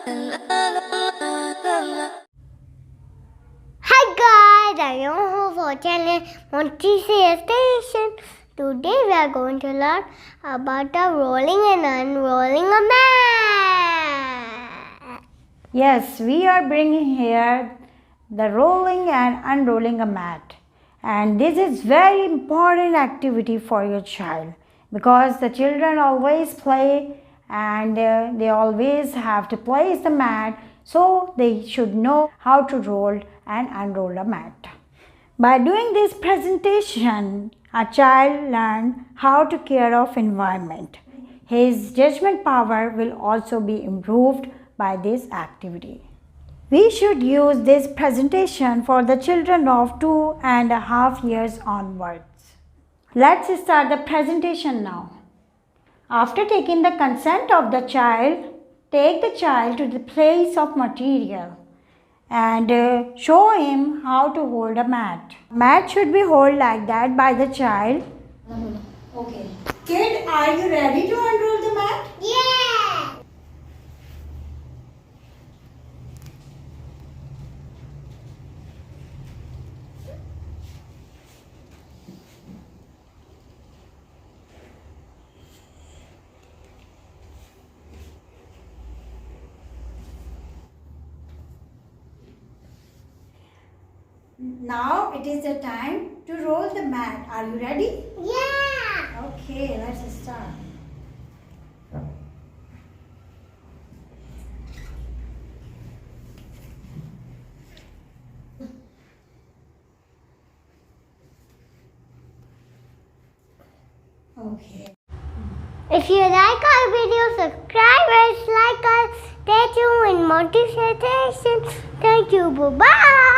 Hi guys, I am here for channel Montessori Station. Today we are going to learn about the rolling and unrolling a mat. Yes, we are bringing here the rolling and unrolling a mat. And this is very important activity for your child because the children always play and they always have to place the mat, so they should know how to roll and unroll a mat. By doing this presentation, a child learns how to care of environment. His judgment power will also be improved by this activity. We should use this presentation for the children of 2.5 years onwards. Let's start the presentation now. After taking the consent of the child, take the child to the place of material and show him how to hold a mat. Mat should be held like that by the child. Okay. Kid, are you ready to unroll the mat? Yeah! Now it is the time to roll the mat. Are you ready? Yeah! Okay, let's start. Okay. If you like our video, subscribe and like us. Stay tuned in Montessori Station. Thank you. Bye-bye.